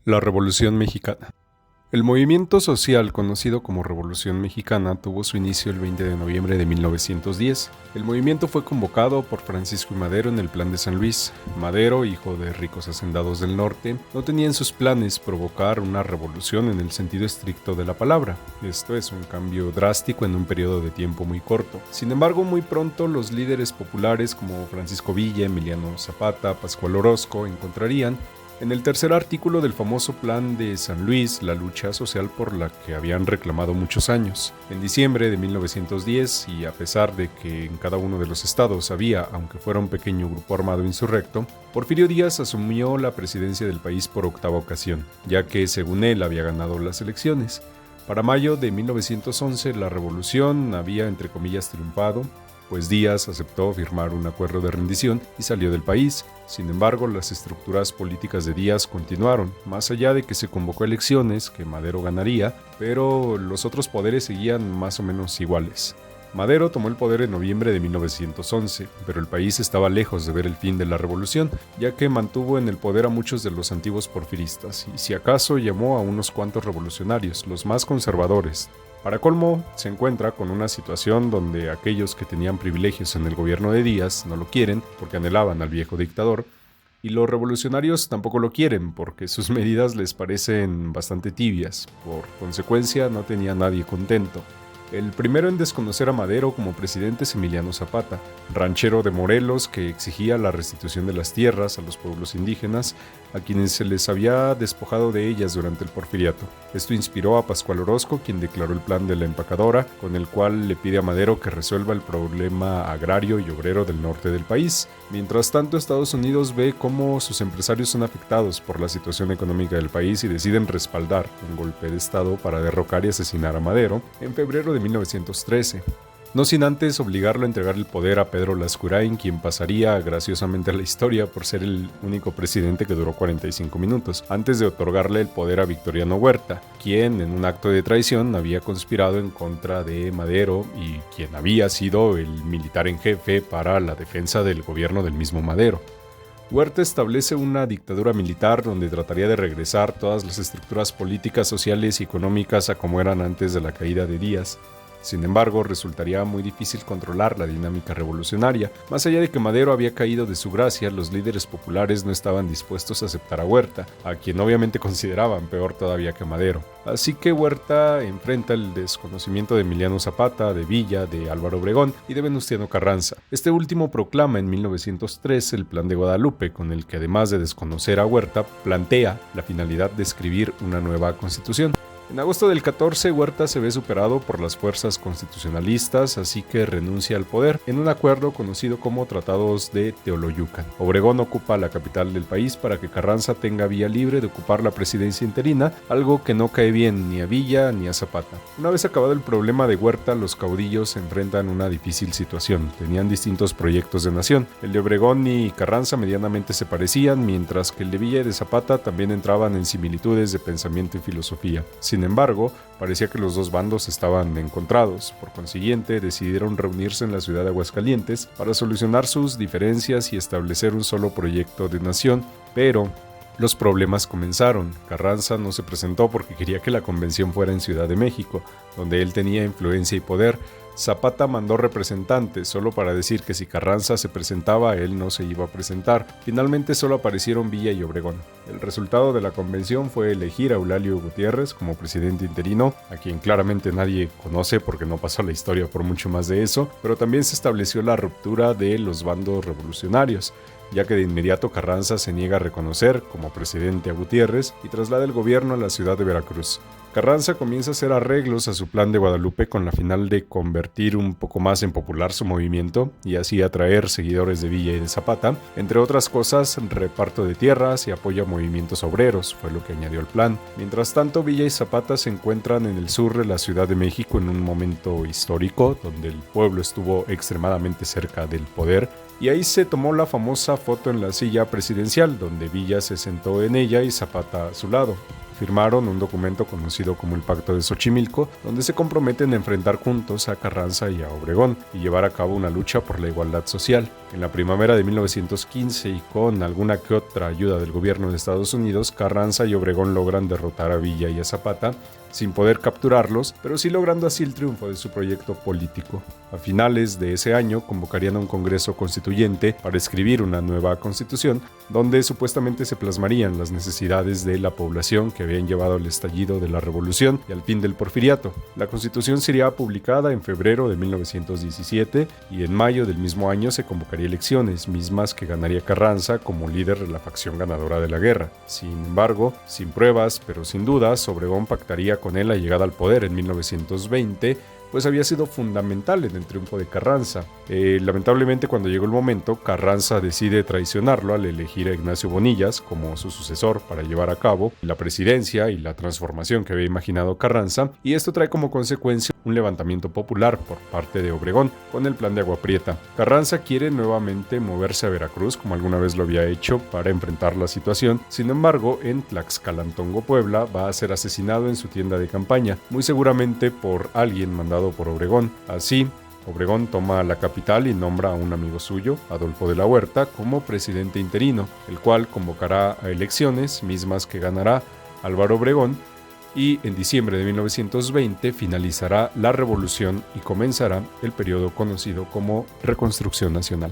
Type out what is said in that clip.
La Revolución Mexicana. El movimiento social conocido como Revolución Mexicana tuvo su inicio el 20 de noviembre de 1910. El movimiento fue convocado por Francisco I. Madero en el Plan de San Luis. Madero, hijo de ricos hacendados del norte, no tenía en sus planes provocar una revolución en el sentido estricto de la palabra. Esto es un cambio drástico en un periodo de tiempo muy corto. Sin embargo, muy pronto los líderes populares como Francisco Villa, Emiliano Zapata, Pascual Orozco encontrarían en el tercer artículo del famoso Plan de San Luis, la lucha social por la que habían reclamado muchos años. En diciembre de 1910, y a pesar de que en cada uno de los estados había, aunque fuera un pequeño grupo armado insurrecto, Porfirio Díaz asumió la presidencia del país por octava ocasión, ya que según él había ganado las elecciones. Para mayo de 1911 la revolución había entre comillas triunfado, pues Díaz aceptó firmar un acuerdo de rendición y salió del país. Sin embargo, las estructuras políticas de Díaz continuaron, más allá de que se convocó elecciones, que Madero ganaría, pero los otros poderes seguían más o menos iguales. Madero tomó el poder en noviembre de 1911, pero el país estaba lejos de ver el fin de la revolución, ya que mantuvo en el poder a muchos de los antiguos porfiristas, y si acaso llamó a unos cuantos revolucionarios, los más conservadores. Para colmo, se encuentra con una situación donde aquellos que tenían privilegios en el gobierno de Díaz no lo quieren porque anhelaban al viejo dictador, y los revolucionarios tampoco lo quieren porque sus medidas les parecen bastante tibias. Por consecuencia, no tenía a nadie contento. El primero en desconocer a Madero como presidente es Emiliano Zapata, ranchero de Morelos que exigía la restitución de las tierras a los pueblos indígenas, a quienes se les había despojado de ellas durante el porfiriato. Esto inspiró a Pascual Orozco, quien declaró el plan de la empacadora, con el cual le pide a Madero que resuelva el problema agrario y obrero del norte del país. Mientras tanto, Estados Unidos ve cómo sus empresarios son afectados por la situación económica del país y deciden respaldar un golpe de Estado para derrocar y asesinar a Madero en febrero de 1913. No sin antes obligarlo a entregar el poder a Pedro Lascurain, quien pasaría graciosamente a la historia por ser el único presidente que duró 45 minutos, antes de otorgarle el poder a Victoriano Huerta, quien en un acto de traición había conspirado en contra de Madero y quien había sido el militar en jefe para la defensa del gobierno del mismo Madero. Huerta establece una dictadura militar donde trataría de regresar todas las estructuras políticas, sociales y económicas a como eran antes de la caída de Díaz. Sin embargo, resultaría muy difícil controlar la dinámica revolucionaria. Más allá de que Madero había caído de su gracia, los líderes populares no estaban dispuestos a aceptar a Huerta, a quien obviamente consideraban peor todavía que Madero. Así que Huerta enfrenta el desconocimiento de Emiliano Zapata, de Villa, de Álvaro Obregón y de Venustiano Carranza. Este último proclama en 1903 el Plan de Guadalupe, con el que además de desconocer a Huerta, plantea la finalidad de escribir una nueva constitución. En agosto del 14, Huerta se ve superado por las fuerzas constitucionalistas, así que renuncia al poder en un acuerdo conocido como Tratados de Teoloyucan. Obregón ocupa la capital del país para que Carranza tenga vía libre de ocupar la presidencia interina, algo que no cae bien ni a Villa ni a Zapata. Una vez acabado el problema de Huerta, los caudillos se enfrentan a una difícil situación. Tenían distintos proyectos de nación. El de Obregón y Carranza medianamente se parecían, mientras que el de Villa y de Zapata también entraban en similitudes de pensamiento y filosofía. Sin embargo, parecía que los dos bandos estaban encontrados. Por consiguiente, decidieron reunirse en la ciudad de Aguascalientes para solucionar sus diferencias y establecer un solo proyecto de nación, pero los problemas comenzaron. Carranza no se presentó porque quería que la convención fuera en Ciudad de México, donde él tenía influencia y poder. Zapata mandó representantes solo para decir que si Carranza se presentaba, él no se iba a presentar. Finalmente solo aparecieron Villa y Obregón. El resultado de la convención fue elegir a Eulalio Gutiérrez como presidente interino, a quien claramente nadie conoce porque no pasó la historia por mucho más de eso, pero también se estableció la ruptura de los bandos revolucionarios, ya que de inmediato Carranza se niega a reconocer como presidente a Gutiérrez y traslada el gobierno a la ciudad de Veracruz. Carranza comienza a hacer arreglos a su plan de Guadalupe con la final de convertir un poco más en popular su movimiento y así atraer seguidores de Villa y de Zapata. Entre otras cosas, reparto de tierras y apoyo a movimientos obreros fue lo que añadió al plan. Mientras tanto, Villa y Zapata se encuentran en el sur de la Ciudad de México en un momento histórico donde el pueblo estuvo extremadamente cerca del poder. Y ahí se tomó la famosa foto en la silla presidencial, donde Villa se sentó en ella y Zapata a su lado. Firmaron un documento conocido como el Pacto de Xochimilco, donde se comprometen a enfrentar juntos a Carranza y a Obregón y llevar a cabo una lucha por la igualdad social. En la primavera de 1915 y con alguna que otra ayuda del gobierno de Estados Unidos, Carranza y Obregón logran derrotar a Villa y a Zapata, sin poder capturarlos, pero sí logrando así el triunfo de su proyecto político. A finales de ese año convocarían a un Congreso Constituyente para escribir una nueva constitución, donde supuestamente se plasmarían las necesidades de la población que habían llevado al estallido de la Revolución y al fin del Porfiriato. La Constitución sería publicada en febrero de 1917 y en mayo del mismo año se convocaría elecciones, mismas que ganaría Carranza como líder de la facción ganadora de la guerra. Sin embargo, sin pruebas, pero sin dudas, Obregón pactaría con él la llegada al poder en 1920, pues había sido fundamental en el triunfo de Carranza. Lamentablemente, cuando llegó el momento, Carranza decide traicionarlo al elegir a Ignacio Bonillas como su sucesor para llevar a cabo la presidencia y la transformación que había imaginado Carranza, y esto trae como consecuencia un levantamiento popular por parte de Obregón con el plan de Agua Prieta. Carranza quiere nuevamente moverse a Veracruz, como alguna vez lo había hecho, para enfrentar la situación. Sin embargo, en Tlaxcalantongo, Puebla, va a ser asesinado en su tienda de campaña, muy seguramente por alguien mandado por Obregón. Así, Obregón toma la capital y nombra a un amigo suyo, Adolfo de la Huerta, como presidente interino, el cual convocará a elecciones, mismas que ganará Álvaro Obregón, y en diciembre de 1920 finalizará la revolución y comenzará el periodo conocido como Reconstrucción Nacional.